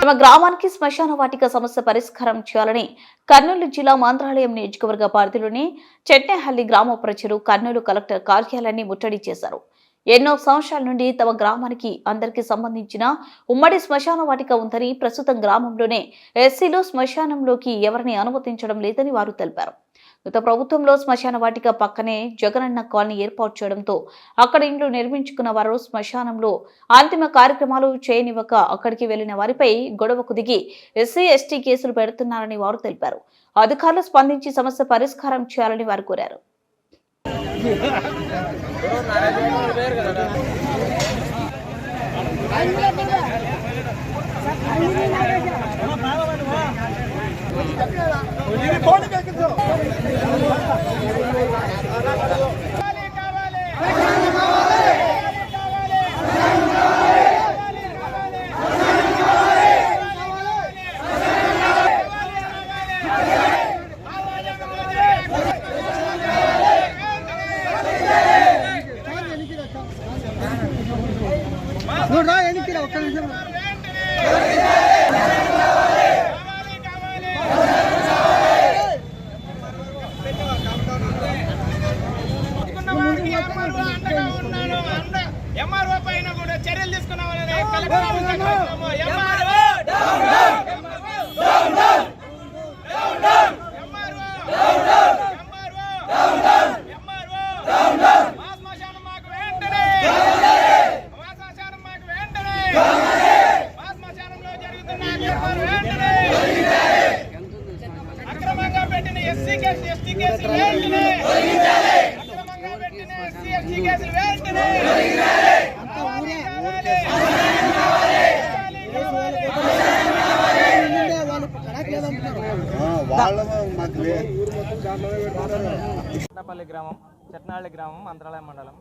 తమ గ్రామానికి శ్మశాన వాటిక సమస్య పరిష్కారం చేయాలని కర్నూలు జిల్లా మంత్రాలయం నియోజకవర్గ పరిధిలోని చెట్నేహల్లి గ్రామ ప్రజలు కర్నూలు కలెక్టర్ కార్యాలయాన్ని ముట్టడి చేశారు. ఎన్నో సంవత్సరాల నుండి తమ గ్రామానికి అందరికీ సంబంధించిన ఉమ్మడి శ్మశాన వాటిక ఉందని, ప్రస్తుతం గ్రామంలోనే ఎస్సీలు శ్మశానంలోకి ఎవరిని అనుమతించడం లేదని వారు తెలిపారు. గత ప్రభుత్వంలో శ్మశాన వాటిక పక్కనే జగనన్న కాలనీ ఏర్పాటు చేయడంతో అక్కడ ఇండ్లు నిర్మించుకున్న వారు శ్మశానంలో అంతిమ కార్యక్రమాలు చేయనివ్వక అక్కడికి వెళ్లిన వారిపై గొడవకు దిగి ఎస్సీ ఎస్టీ కేసులు పెడుతున్నారని వారు తెలిపారు. అధికారులు స్పందించి సమస్య పరిష్కారం చేయాలని వారు కోరారు. ఎంఆర్ఓ పైన కూడా చర్యలు తీసుకున్నామని అక్రమంగా పెట్టిన ఎస్సీ కేసులు ఎస్టీ కేసులు వెంటనే అక్రమంగా పెట్టిన ఎస్సీ ఎస్టీ కేసులు వెంటనే చిన్నపల్లి గ్రామం, చెట్నాళ్ళి గ్రామం, మంత్రాలయం మండలం.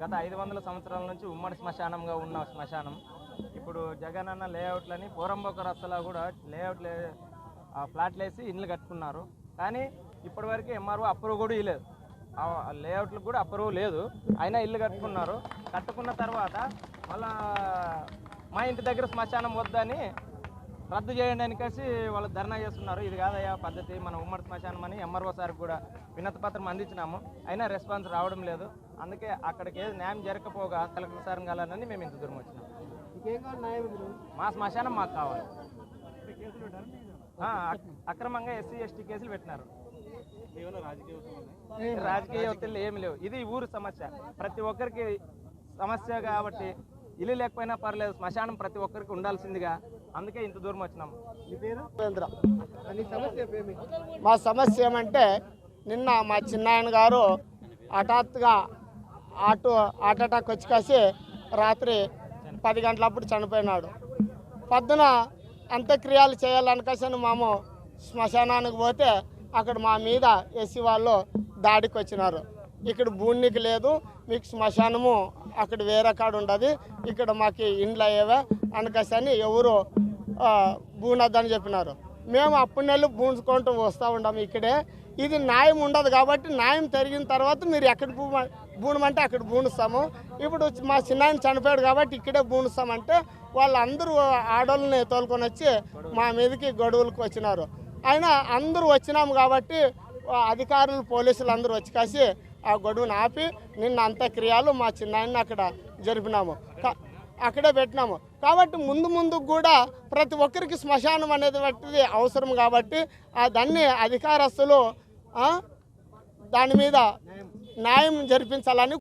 గత 500 సంవత్సరాల నుంచి ఉమ్మడి శ్మశానంగా ఉన్న శ్మశానం ఇప్పుడు జగనన్న లేఅవుట్లని పోరంబోక రస్తలో కూడా లేఅవుట్లు ఫ్లాట్లు వేసి ఇండ్లు కట్టుకున్నారు. కానీ ఇప్పటివరకు ఎంఆర్ఓ అప్రూవ్ కూడా ఇవ్వలేదు. లేఅవుట్లకు కూడా అప్రూవ్ లేదు, అయినా ఇల్లు కట్టుకున్నారు. కట్టుకున్న తర్వాత మళ్ళా మా ఇంటి దగ్గర శ్మశానం వద్దని రద్దు చేయడానికి కలిసి వాళ్ళు ధర్నా చేస్తున్నారు. ఇది కాదయ్యా పద్ధతి, మన ఉమ్మడి శ్మశానం అని ఎంఆర్ఓ సార్కి కూడా వినతి పత్రం అందించినాము, అయినా రెస్పాన్స్ రావడం లేదు. అందుకే అక్కడికి ఏది న్యాయం జరగకపోగా కలెక్టర్ సార్ని కలాలని మేము ఇంత దూరం వచ్చినాం. మా శ్మశానం మాకు కావాలి. అక్రమంగా ఎస్సీ ఎస్టీ కేసులు పెట్టినారు. రాజకీయ ఒత్తిళ్ళు ఏమి లేవు. ఇది ఊరు సమస్య, ప్రతి ఒక్కరికి సమస్య కాబట్టి ఇల్లు లేకపోయినా పర్లేదు, శ్మశానం ప్రతి ఒక్కరికి ఉండాల్సిందిగా, అందుకే ఇంత దూరం వచ్చినాం. మా సమస్య ఏమంటే, నిన్న మా చిన్నాయన గారు హఠాత్తుగా హార్ట్ అటాక్ వచ్చి కాసి రాత్రి 10 గంటలప్పుడు చనిపోయినాడు. పొద్దున అంత్యక్రియలు చేయాలనుకోసని మేము శ్మశానానికి పోతే అక్కడ మా మీద ఎస్సీ వాళ్ళు దాడికి వచ్చినారు. ఇక్కడ భూమికి లేదు, మీకు శ్మశానము అక్కడ వేరే కాడ ఉండదు, ఇక్కడ మాకు ఇండ్లు అయ్యేవే అనుకోసని ఎవరు భూనద్దని చెప్పినారు. మేము అప్పుడు నెలలు భూంచుకుంటూ వస్తూ ఉన్నాము. ఇక్కడే ఇది న్యాయం ఉండదు కాబట్టి న్యాయం జరిగిన తర్వాత మీరు ఎక్కడ భూనమంటే అక్కడ భూనిస్తాము. ఇప్పుడు మా చిన్నాయన చనిపోయాడు కాబట్టి ఇక్కడే భూనిస్తామంటే వాళ్ళందరూ ఆడోళ్ళని తోలుకొని వచ్చి మా మీదకి గొడవలకు వచ్చినారు. అయినా అందరూ వచ్చినాము కాబట్టి అధికారులు పోలీసులు అందరూ వచ్చి కాసి ఆ గొడవను ఆపి నిన్న అంత్యక్రియలు మా చిన్నాయన్ని అక్కడ జరిపినాము, అక్కడే పెట్టినాము. కాబట్టి ముందు కూడా ప్రతి ఒక్కరికి శ్మశానం అనేది అవసరం కాబట్టి దాన్ని అధికారస్తులు దాని మీద న్యాయం జరిపించాలని